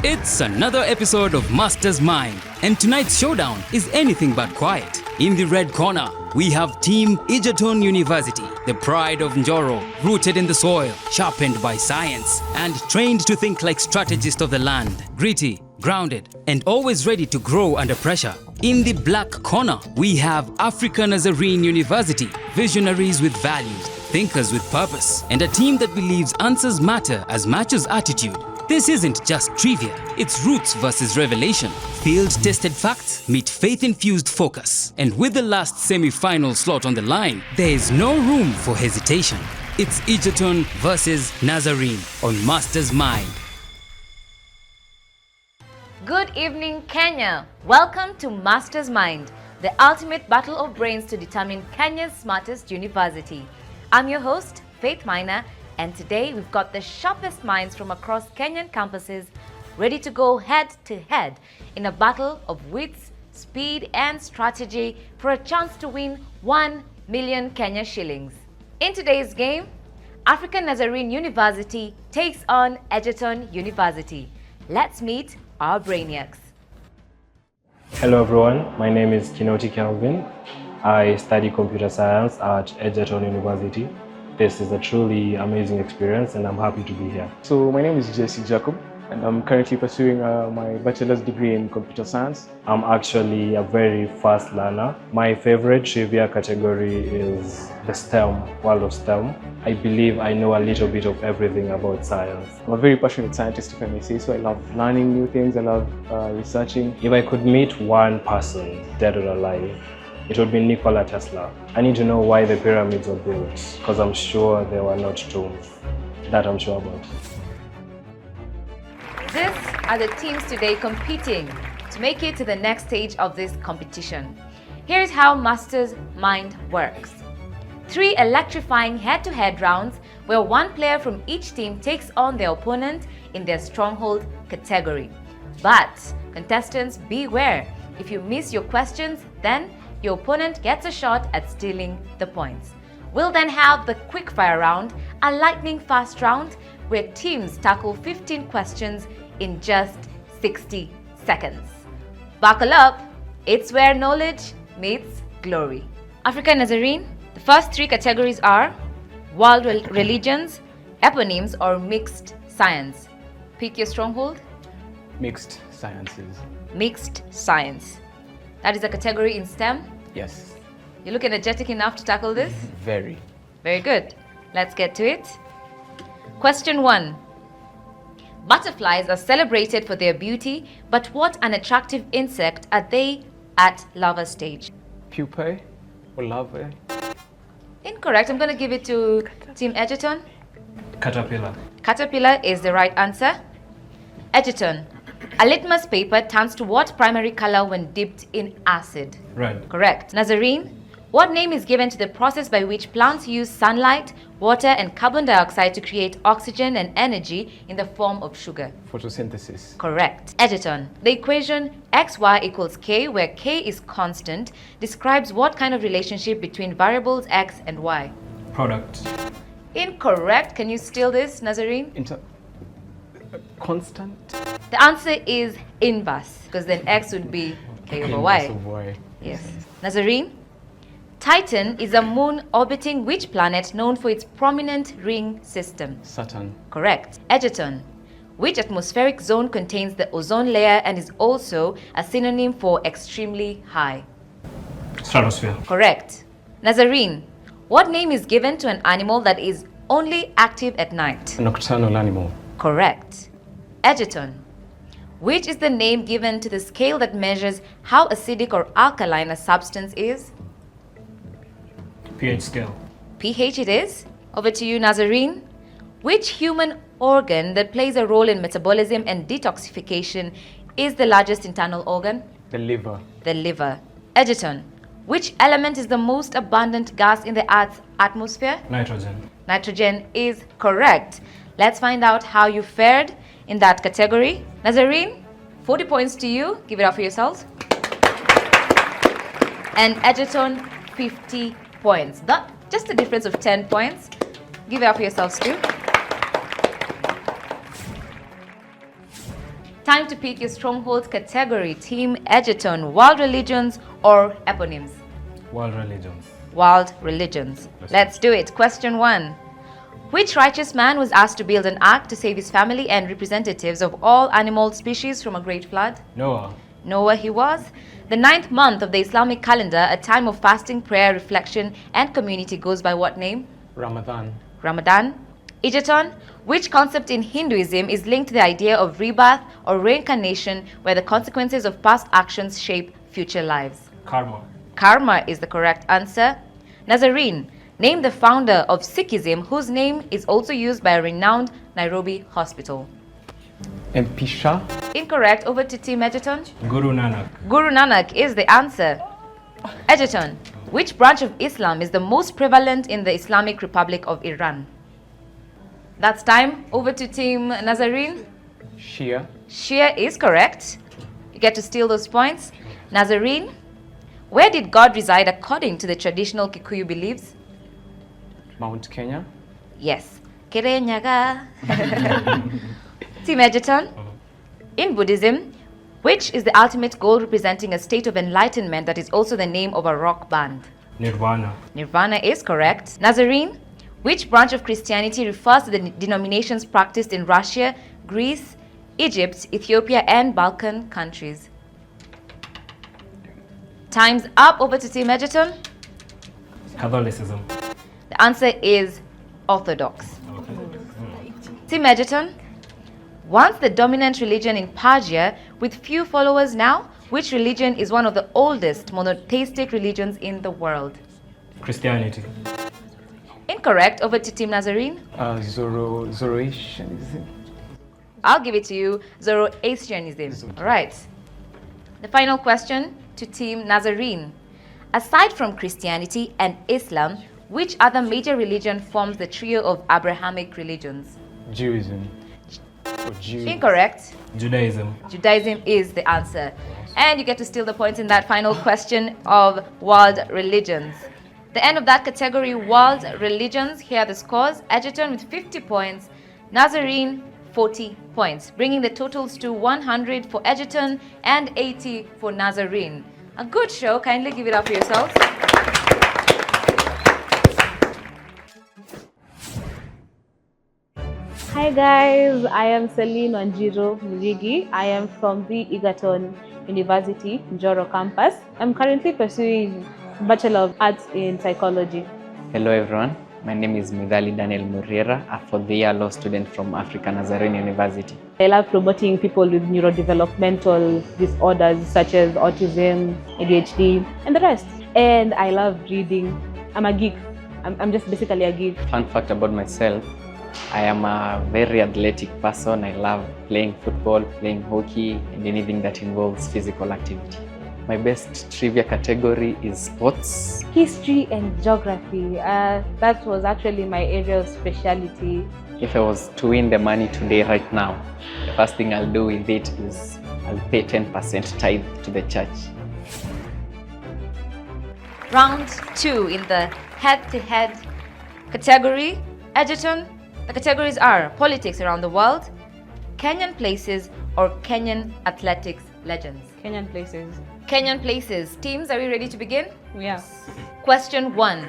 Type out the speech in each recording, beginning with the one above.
It's another episode of Master's Mind, and tonight's showdown is anything but quiet. In the red corner, we have Team Egerton University, the pride of Njoro, rooted in the soil, sharpened by science, and trained to think like strategists of the land, gritty, grounded, and always ready to grow under pressure. In the black corner, we have Africa Nazarene University, visionaries with values, thinkers with purpose, and a team that believes answers matter as much as attitude. This isn't just trivia, it's roots versus revelation. Field-tested facts meet faith-infused focus. And with the last semi-final slot on the line, there is no room for hesitation. It's Egerton versus Nazarene on Master's Mind. Good evening, Kenya. Welcome to Master's Mind, the ultimate battle of brains to determine Kenya's smartest university. I'm your host, Faith Minor, and today we've got the sharpest minds from across Kenyan campuses ready to go head to head in a battle of wits, speed, and strategy for a chance to win 1 million Kenya shillings. In today's game, Africa Nazarene University takes on Egerton University. Let's meet our brainiacs. Hello everyone, my name is Kinoti Kelvin. I study computer science at Egerton University. This is a truly amazing experience and I'm happy to be here. So my name is Jesse Jacob and I'm currently pursuing my bachelor's degree in computer science. I'm actually a very fast learner. My favorite trivia category is the STEM, world of STEM. I believe I know a little bit of everything about science. I'm a very passionate scientist, if I may say so. I love learning new things, I love researching. If I could meet one person, dead or alive, it would be Nikola Tesla. I need to know why the pyramids were built, because I'm sure they were not tombs. That I'm sure about. These are the teams today competing to make it to the next stage of this competition. Here's how Master's Mind works. 3 electrifying head-to-head rounds where one player from each team takes on their opponent in their stronghold category. But contestants, beware. If you miss your questions, then your opponent gets a shot at stealing the points. We'll then have the Quickfire round, a lightning-fast round where teams tackle 15 questions in just 60 seconds. Buckle up, it's where knowledge meets glory. Africa Nazarene, the first 3 categories are world religions, eponyms, or mixed science. Pick your stronghold. Mixed sciences. Mixed science. That is a category in STEM. Yes. You look energetic enough to tackle this? Very. Very good. Let's get to it. Question 1. Butterflies are celebrated for their beauty, but what unattractive insect are they at larva stage? Pupae or larvae? Incorrect. I'm going to give it to Team Egerton. Caterpillar. Caterpillar is the right answer. Egerton. A litmus paper turns to what primary color when dipped in acid? Red. Correct. Nazarene. What name is given to the process by which plants use sunlight, water, and carbon dioxide to create oxygen and energy in the form of sugar? Photosynthesis. Correct. Egerton. The equation xy equals k, where k is constant, describes what kind of relationship between variables x and y? Product. Incorrect. Can you steal this, Nazarene? Constant? The answer is inverse, because then x would be k over Inverse y. of y. Yes. Nazarene. Titan is a moon orbiting which planet known for its prominent ring system? Saturn. Correct. Egerton. Which atmospheric zone contains the ozone layer and is also a synonym for extremely high? Stratosphere. Correct. Nazarene. What name is given to an animal that is only active at night? A nocturnal animal. Correct. Egerton. Which is the name given to the scale that measures how acidic or alkaline a substance is? pH scale. pH it is. Over to you, Nazarene. Which human organ that plays a role in metabolism and detoxification is the largest internal organ? The liver. The liver. Egerton. Which element is the most abundant gas in the Earth's atmosphere? Nitrogen. Nitrogen is correct. Let's find out how you fared in that category. Nazarene, 40 points to you. Give it up for yourselves. And Egerton, 50 points. That just a difference of 10 points. Give it up for yourselves too. Time to pick your stronghold category. Team Egerton, world religions or eponyms? World religions. World religions. Let's do it. Question 1. Which righteous man was asked to build an ark to save his family and representatives of all animal species from a great flood? Noah. Noah he was. The 9th month of the Islamic calendar, a time of fasting, prayer, reflection, and community goes by what name? Ramadan. Ramadan. Egerton, which concept in Hinduism is linked to the idea of rebirth or reincarnation where the consequences of past actions shape future lives? Karma. Karma is the correct answer. Nazarene, name the founder of Sikhism whose name is also used by a renowned Nairobi hospital. MP Shah. Incorrect. Over to Team Egerton. Guru Nanak. Guru Nanak is the answer. Egerton, which branch of Islam is the most prevalent in the Islamic Republic of Iran? That's time. Over to Team Nazarene. Shia. Shia is correct. You get to steal those points. Nazarene, where did God reside according to the traditional Kikuyu beliefs? Mount Kenya. Yes. Kirenyaga. Team Egerton, in Buddhism, which is the ultimate goal representing a state of enlightenment that is also the name of a rock band? Nirvana. Nirvana is correct. Nazarene, which branch of Christianity refers to the denominations practiced in Russia, Greece, Egypt, Ethiopia, and Balkan countries? Time's up. Over to Team Egerton. Catholicism. The answer is Orthodox. Team Egerton, once the dominant religion in Persia with few followers now, which religion is one of the oldest monotheistic religions in the world? Christianity. Incorrect. Over to Team Nazarene. Zoroastrianism. I'll give it to you. Zoroastrianism. All right. The final question to Team Nazarene. Aside from Christianity and Islam, which other major religion forms the trio of Abrahamic religions? Judaism. Incorrect. Judaism. Judaism is the answer. And you get to steal the points in that final question of world religions. The end of that category, world religions. Here are the scores. Egerton with 50 points. Nazarene, 40 points, bringing the totals to 100 for Egerton and 80 for Nazarene. A good show. Kindly give it up for yourselves. Hi guys, I am Celine Njoro. I am from the Egerton University, Njoro campus. I'm currently pursuing Bachelor of Arts in Psychology. Hello everyone, my name is Midali Daniel Muriera, a fourth-year law student from Africa Nazarene University. I love promoting people with neurodevelopmental disorders such as autism, ADHD, and the rest. And I love reading. I'm a geek. I'm just basically a geek. Fun fact about myself, I am a very athletic person. I love playing football, playing hockey, and anything that involves physical activity. My best trivia category is sports. History and geography. That was actually my area of specialty. If I was to win the money today, right now, the first thing I'll do with it is I'll pay 10% tithe to the church. Round 2 in the head-to-head category. Egerton, the categories are politics around the world, Kenyan places, or Kenyan athletics legends. Kenyan places. Kenyan places. Teams, are we ready to begin? Yeah. Question 1.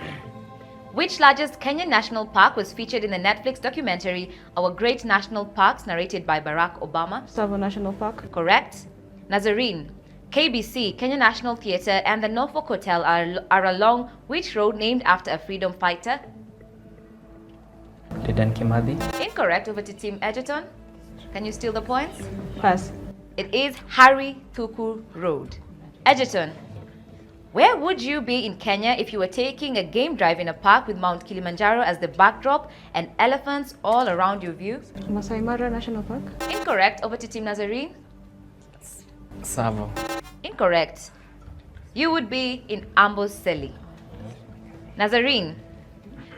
Which largest Kenyan national park was featured in the Netflix documentary Our Great National Parks, narrated by Barack Obama? Tsavo National Park. Correct. Nazarene, KBC, Kenya National Theatre, and the Norfolk Hotel are along which road named after a freedom fighter? Dedan Kimathi. Incorrect. Over to Team Egerton. Can you steal the points? Pass. It is Harry Thuku Road. Egerton, where would you be in Kenya if you were taking a game drive in a park with Mount Kilimanjaro as the backdrop and elephants all around your view? Masai Mara National Park. Incorrect. Over to Team Nazarene. Tsavo. Incorrect. You would be in Amboseli. Nazarene,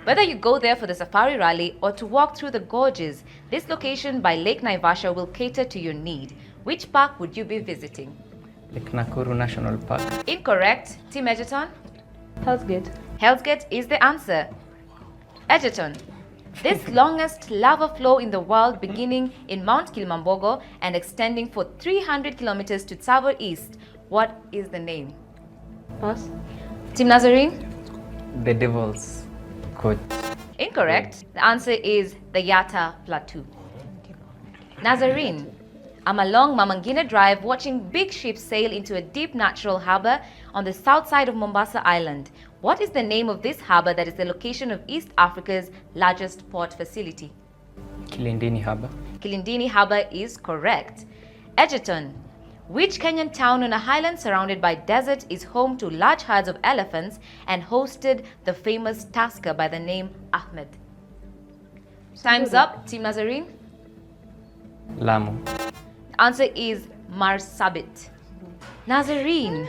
whether you go there for the safari rally or to walk through the gorges, this location by Lake Naivasha will cater to your need. Which park would you be visiting? Lake Nakuru National Park. Incorrect. Team Egerton? Hell's Gate. Hell's Gate is the answer. Egerton, This longest lava flow in the world, beginning in Mount Kilimanjaro and extending for 300 kilometers to Tsavo East. What is the name? Pass. Team Nazarene? The Devil's Coach. Incorrect. The answer is the Yatta Plateau. Nazarene. I'm along Mamangina Drive watching big ships sail into a deep natural harbor on the south side of Mombasa Island. What is the name of this harbor that is the location of East Africa's largest port facility? Kilindini Harbour. Kilindini Harbour is correct. Egerton. Which Kenyan town on a highland surrounded by desert is home to large herds of elephants and hosted the famous Tusker by the name Ahmed? Time's up, Team Nazarene. Lamu. Answer is Marsabit. Nazarene.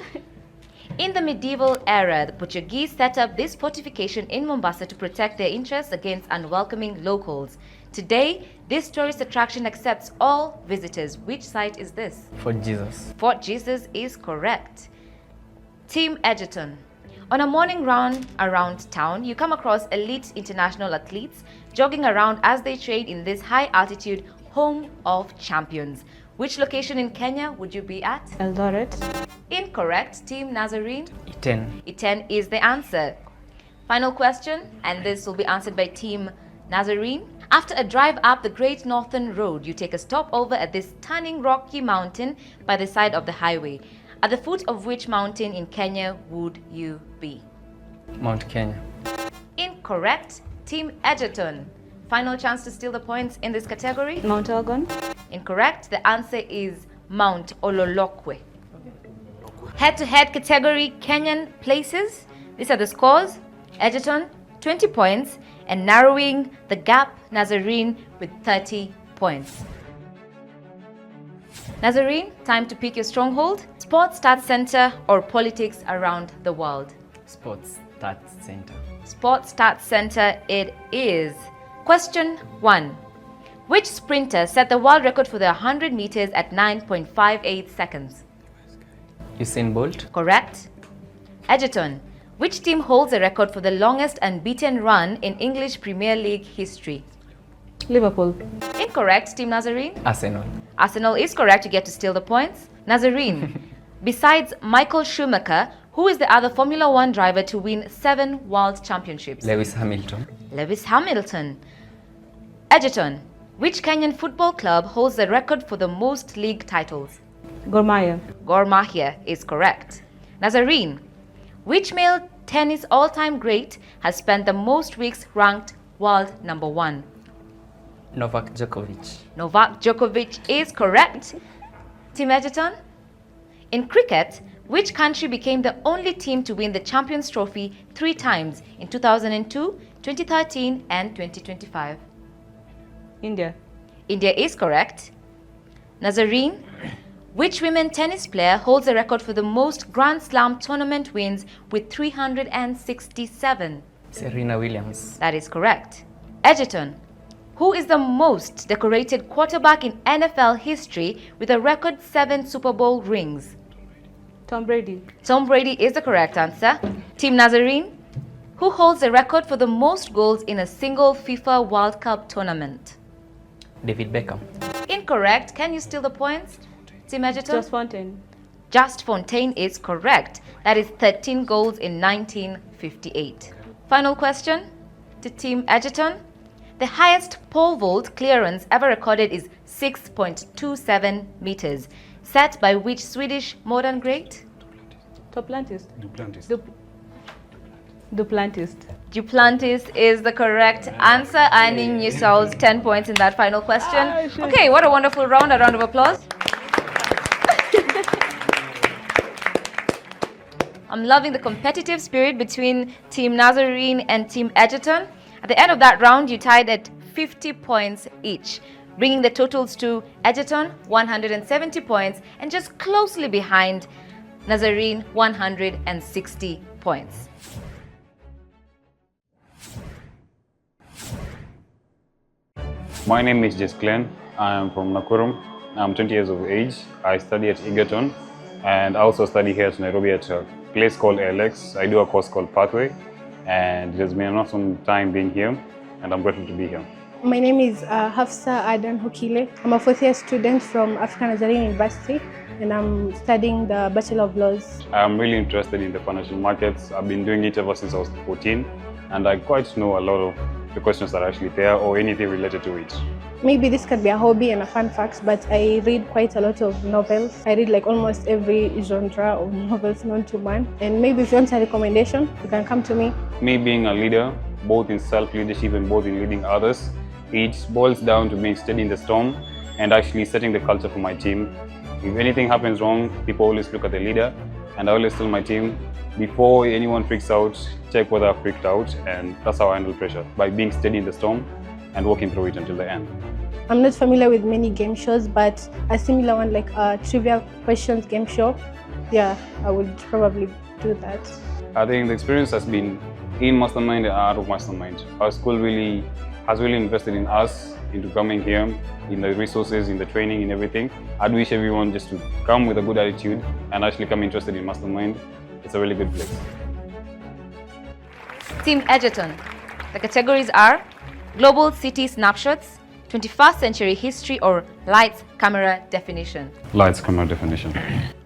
In the medieval era, the Portuguese set up this fortification in Mombasa to protect their interests against unwelcoming locals. Today, this tourist attraction accepts all visitors. Which site is this? Fort Jesus. Fort Jesus is correct. Team Egerton. On a morning round around town, you come across elite international athletes jogging around as they train in this high-altitude home of champions. Which location in Kenya would you be at? Eldoret. Incorrect. Team Nazarene. Iten. Iten is the answer. Final question, and this will be answered by Team Nazarene. After a drive up the Great Northern Road, you take a stopover at this stunning rocky mountain by the side of the highway. At the foot of which mountain in Kenya would you be? Mount Kenya. Incorrect. Team Egerton. Final chance to steal the points in this category. Mount Elgon. Incorrect. The answer is Mount Ololokwe. Head-to-head category, Kenyan places. These are the scores. Egerton, 20 points, and narrowing the gap, Nazarene with 30 points. Nazarene, time to pick your stronghold. Sports Stats Center or politics around the world? Sports Stats Center. Sports Stats Center it is. Question 1. Which sprinter set the world record for the 100 meters at 9.58 seconds? Usain Bolt. Correct. Egerton. Which team holds the record for the longest unbeaten run in English Premier League history? Liverpool. Incorrect. Team Nazarene. Arsenal. Arsenal is correct. You get to steal the points. Nazarene. Besides Michael Schumacher, who is the other Formula One driver to win 7 world championships? Lewis Hamilton. Lewis Hamilton. Egerton. Which Kenyan football club holds the record for the most league titles? Gor Mahia. Gor Mahia is correct. Nazarene. Which male tennis all-time great has spent the most weeks ranked world number 1? Novak Djokovic. Novak Djokovic is correct. Team Egerton. In cricket, which country became the only team to win the Champions Trophy 3 times in 2002, 2013 and 2025? India. India is correct. Nazarene. Which women tennis player holds the record for the most Grand Slam tournament wins with 367? Serena Williams. That is correct. Egerton. Who is the most decorated quarterback in NFL history with a record 7 Super Bowl rings? Tom Brady. Tom Brady is the correct answer. Team Nazarene. Who holds the record for the most goals in a single FIFA World Cup tournament? David Beckham. Incorrect. Can you steal the points? Team Egerton? Just Fontaine. Just Fontaine is correct. That is 13 goals in 1958. Final question to Team Egerton. The highest pole vault clearance ever recorded is 6.27 meters. Set by which Swedish modern great? Duplantis. Duplantis. Duplantis. Duplantis is the correct answer, earning yourselves 10 points in that final question. Okay, what a wonderful round. A round of applause. I'm loving the competitive spirit between Team Nazarene and Team Egerton. At the end of that round, you tied at 50 points each, bringing the totals to Egerton 170 points and just closely behind Nazarene 160 points. My name is Jess Glenn. I am from Nakuru. I'm 20 years of age. I study at Egerton and I also study here at Nairobi at a place called LX. I do a course called Pathway and it has been an awesome time being here. and I'm grateful to be here. My name is Hafsa Adan Hukile. I'm a fourth year student from Africa Nazarene University, and I'm studying the Bachelor of Laws. I'm really interested in the financial markets. I've been doing it ever since I was 14, and I quite know a lot of the questions that are actually there or anything related to it. Maybe this could be a hobby and a fun fact, but I read quite a lot of novels. I read like almost every genre of novels known to man. And maybe if you want a recommendation, you can come to me. Me being a leader, both in self-leadership and both in leading others, it boils down to being steady in the storm and actually setting the culture for my team. If anything happens wrong, people always look at the leader, and I always tell my team, before anyone freaks out, check whether I've freaked out, and that's how I handle pressure, by being steady in the storm and working through it until the end. I'm not familiar with many game shows, but a similar one like a trivia questions game show, yeah, I would probably do that. I think the experience has been in Mastermind and out of Mastermind. Our school has really invested in us, into coming here, in the resources, in the training, in everything. I'd wish everyone just to come with a good attitude and actually come interested in Mastermind. It's a really good place. Team Egerton. The categories are Global City Snapshots, 21st Century History, or Lights, Camera, Definition. Lights, camera, definition.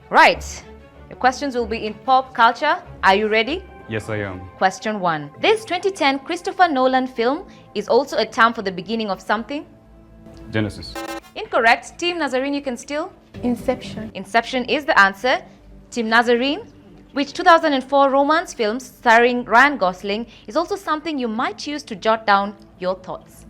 Right. Your questions will be in pop culture. Are you ready? Yes, I am. Question 1. This 2010 Christopher Nolan film is also a term for the beginning of something? Genesis. Incorrect. Team Nazarene, you can still? Inception. Inception is the answer. Team Nazarene, which 2004 romance film starring Ryan Gosling is also something you might use to jot down your thoughts.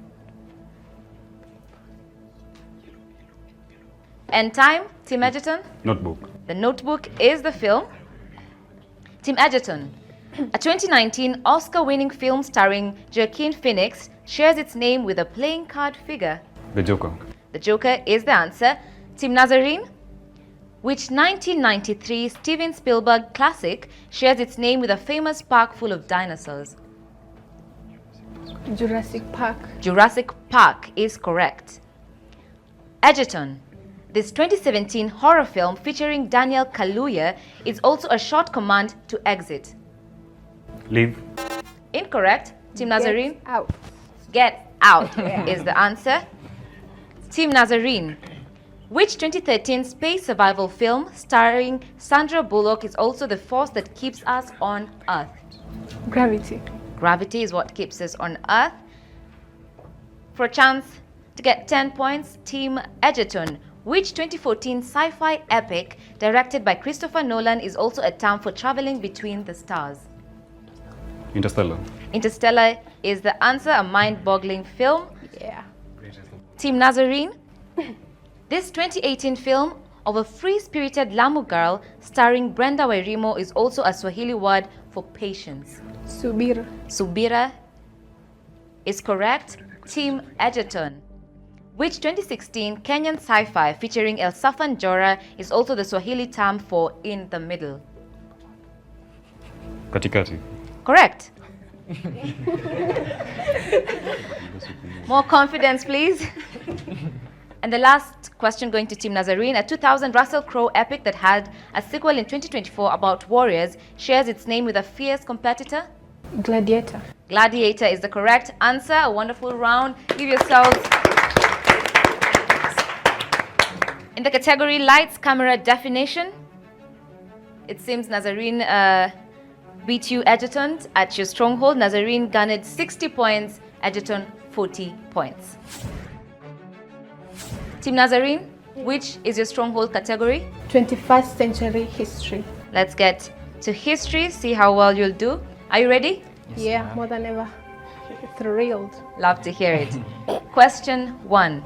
End time. Team Egerton? Notebook. The Notebook is the film. Team Egerton. A 2019 Oscar-winning film starring Joaquin Phoenix shares its name with a playing card figure. The Joker. The Joker is the answer. Team Nazarene, which 1993 Steven Spielberg classic shares its name with a famous park full of dinosaurs. Jurassic Park. Jurassic Park is correct. Egerton. This 2017 horror film featuring Daniel Kaluuya is also a short command to exit. Leave. Incorrect. Team Nazarene. Get out. Get out is the answer. Team Nazarene. Which 2013 space survival film starring Sandra Bullock is also the force that keeps us on Earth? Gravity. Gravity is what keeps us on Earth. For a chance to get 10 points, Team Egerton. Which 2014 sci-fi epic directed by Christopher Nolan is also a term for traveling between the stars? Interstellar. Interstellar is the answer, a mind-boggling film. Yeah. Team Nazarene. This 2018 film of a free-spirited Lamu girl starring Brenda Wairimo is also a Swahili word for patience. Subira. Subira is correct. Team Egerton. Which 2016 Kenyan sci-fi featuring Elsafan Njoro is also the Swahili term for in the middle? Katikati. Correct. More confidence, please. And the last question going to Team Nazarene. A 2000 Russell Crowe epic that had a sequel in 2024 about warriors shares its name with a fierce competitor? Gladiator. Gladiator is the correct answer. A wonderful round. Give yourselves. In the category Lights, Camera, Definition, it seems Nazarene beat you, Egerton, at your stronghold. Nazarene garnered 60 points, Egerton 40 points. Team Nazarene, which is your stronghold category? 21st Century History. Let's get to history, see how well you'll do. Are you ready? Yeah, more than ever. Thrilled. Love to hear it. Question 1.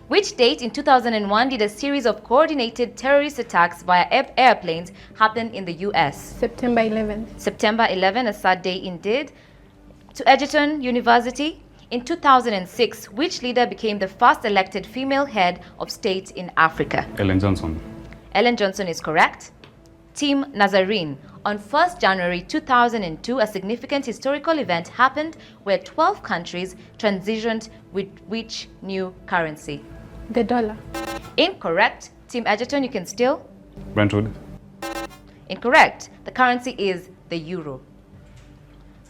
Which date in 2001 did a series of coordinated terrorist attacks via airplanes happen in the US? September 11th. September 11, a sad day indeed. To Egerton University, in 2006, which leader became the first elected female head of state in Africa? Ellen Johnson. Ellen Johnson is correct. Team Nazarene. On 1st January 2002, a significant historical event happened where 12 countries transitioned with which new currency? The dollar. Incorrect. Team Egerton, you can still? Brentwood. Incorrect. The currency is the euro.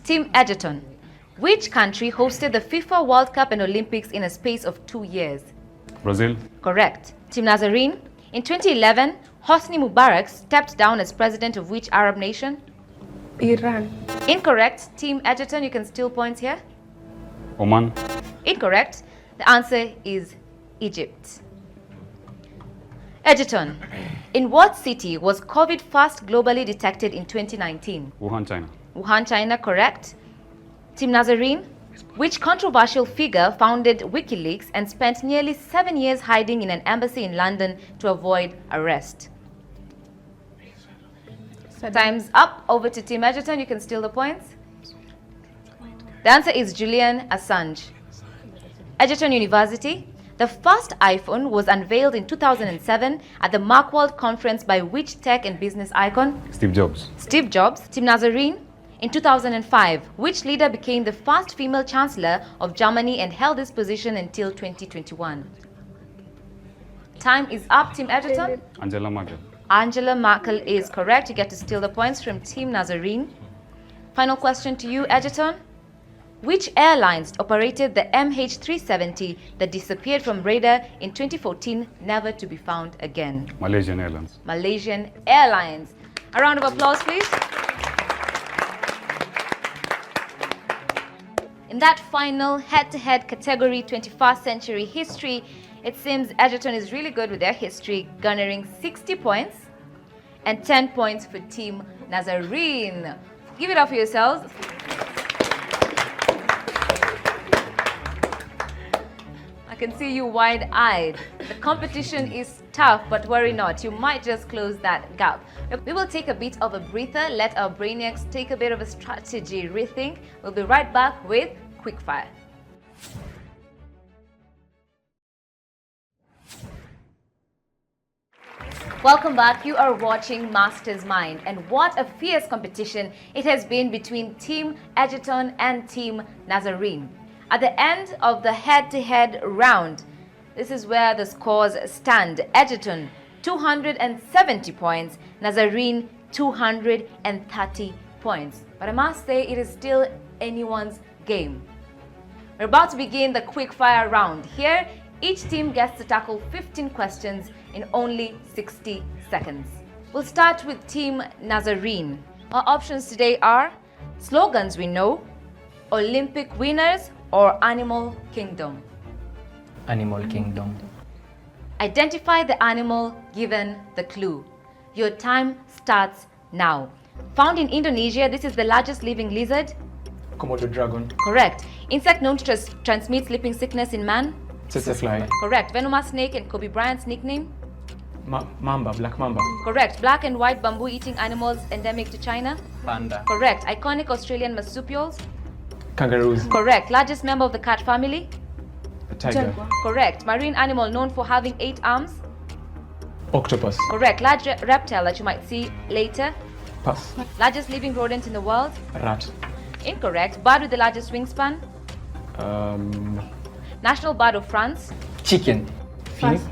Team Egerton. Which country hosted the FIFA World Cup and Olympics in a space of 2 years? Brazil. Correct. Team Nazarene. In 2011, Hosni Mubarak stepped down as president of which Arab nation? Iran. Incorrect. Team Egerton, you can steal points here. Oman. Incorrect. The answer is Egypt. Egerton, in what city was COVID first globally detected in 2019? Wuhan, China. Wuhan, China, correct. Team Nazarene, which controversial figure founded WikiLeaks and spent nearly 7 years hiding in an embassy in London to avoid arrest? Time's up. Over to Team Egerton, you can steal the points. The answer is Julian Assange. Egerton University. The first iPhone was unveiled in 2007 at the Macworld conference by which tech and business icon? Steve Jobs. Steve Jobs. Team Nazarene. In 2005, which leader became the first female chancellor of Germany and held this position until 2021? Time is up. Team Egerton. Angela Merkel. Angela Merkel is correct. You get to steal the points from Team Nazarene. Final question to you, Egerton. Which airlines operated the MH370 that disappeared from radar in 2014, never to be found again? Malaysian Airlines. Malaysian Airlines. A round of applause, please. In that final head-to-head category, 21st century history, it seems Egerton is really good with their history, garnering 60 points and 10 points for Team Nazarene. Give it up for yourselves. I can see you wide-eyed. The competition is tough, but worry not, you might just close that gap. We will take a bit of a breather, let our brainiacs take a bit of a strategy rethink. We'll be right back with Quickfire. Welcome back. You are watching Master's Mind, and what a fierce competition it has been between Team Egerton and Team Nazarene. At the end of the head-to-head round, this is where the scores stand. Egerton 270 points, Nazarene 230 points. But I must say, it is still anyone's game. We're about to begin the quickfire round. Here, each team gets to tackle 15 questions in only 60 seconds. We'll start with Team Nazarene. Our options today are slogans we know, Olympic winners, or Animal Kingdom. Animal Kingdom. Identify the animal given the clue. Your time starts now. Found in Indonesia, this is the largest living lizard. Komodo dragon. Correct. Insect known to transmit sleeping sickness in man. Tsetse fly. Correct. Venomous snake and Kobe Bryant's nickname. Mamba. Black mamba. Correct. Black and white bamboo eating animals endemic to China. Panda. Correct. Iconic Australian marsupials. Kangaroos. Correct. Largest member of the cat family. A tiger. Correct. Marine animal known for having 8 arms. Octopus. Correct. Large reptile that you might see later. Pass. Largest living rodent in the world. Rat. Incorrect. Bird with the largest wingspan. National bird of France. Chicken. Phoenix.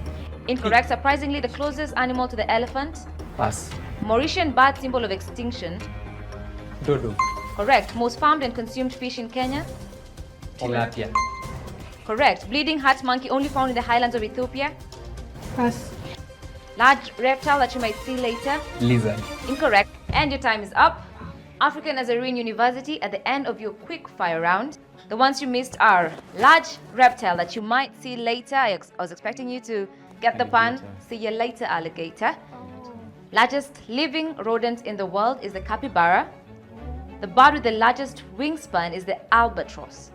Incorrect. Surprisingly, the closest animal to the elephant. Pass. Mauritian bird symbol of extinction. Dodo. Correct. Most farmed and consumed fish in Kenya. Tilapia. Correct. Bleeding heart monkey only found in the highlands of Ethiopia. Pass. Large reptile that you might see later. Lizard. Incorrect. And your time is up. Africa Nazarene University, at the end of your quick fire round, the ones you missed are large reptile that you might see later. I was expecting you to get the pun. See you later, alligator. Largest living rodent in the world is the capybara. The bird with the largest wingspan is the albatross.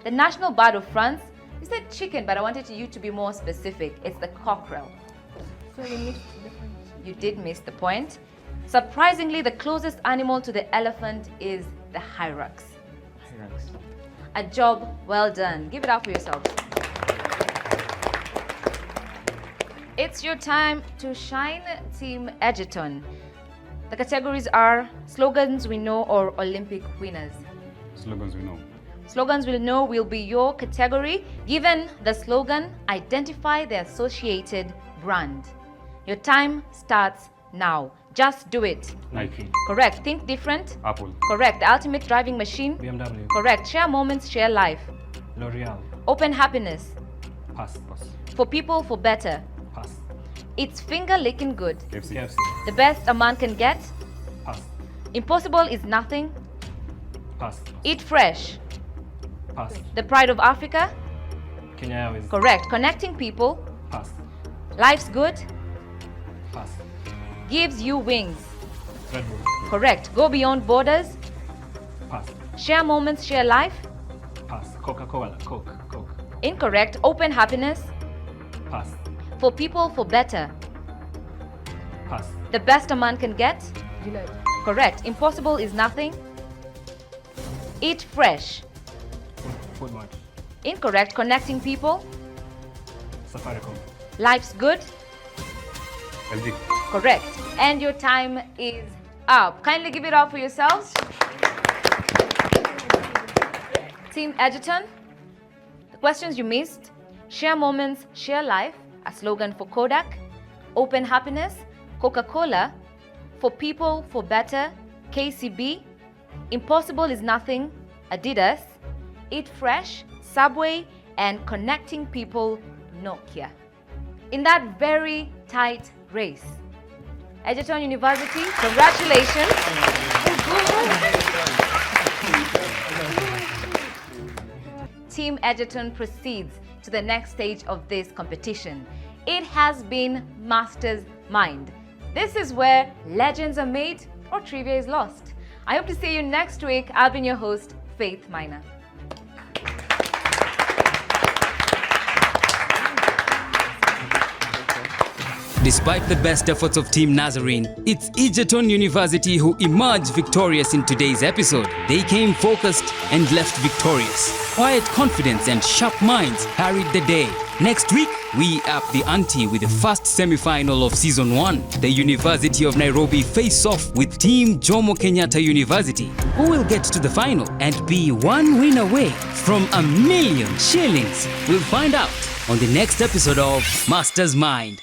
The national bird of France is the chicken, but I wanted you to be more specific. It's the cockerel. So you missed the point. You did miss the point. Surprisingly, the closest animal to the elephant is the hyrax. A job well done. Give it up for yourselves. It's your time to shine, Team Egerton. The categories are slogans we know or Olympic winners. Slogans we know. Slogans we know will be your category. Given the slogan, identify the associated brand. Your time starts now. Just do it. Nike. Correct. Think different. Apple. Correct. The ultimate driving machine. BMW. Correct. Share moments, share life. L'Oreal. Open happiness. Pass. For people, for better. Pass. It's finger licking good. KFC. The best a man can get. Pass. Impossible is nothing. Pass. Eat fresh. Pass. The pride of Africa. Kenya Airways. Correct. Connecting people. Pass. Life's good. Pass. Gives you wings. Red Bull. Correct. Go beyond borders. Pass. Share moments, share life. Pass. Coca-Cola. Coke. Incorrect. Open happiness. Pass. For people, for better. Pass. The best a man can get. Correct. Impossible is nothing. Eat fresh. Food Mart. Incorrect. Connecting people. Safaricom. Life's good. LG. Correct. And your time is up. Kindly give it up for yourselves. Team Egerton, the questions you missed: share moments, share life, a slogan for Kodak; open happiness, Coca-Cola; for people, for better, KCB; impossible is nothing, Adidas; eat fresh, Subway; and connecting people, Nokia. In that very tight race, Egerton University, congratulations. Team Egerton proceeds to the next stage of this competition. It has been Master's Mind. This is where legends are made or trivia is lost. I hope to see you next week. I've been your host, Faith Minor. Despite the best efforts of Team Nazarene, it's Egerton University who emerged victorious in today's episode. They came focused and left victorious. Quiet confidence and sharp minds carried the day. Next week, we up the ante with the first semi-final of Season 1. The University of Nairobi face off with Team Jomo Kenyatta University, who will get to the final and be one win away from $1 million shillings. We'll find out on the next episode of Master's Mind.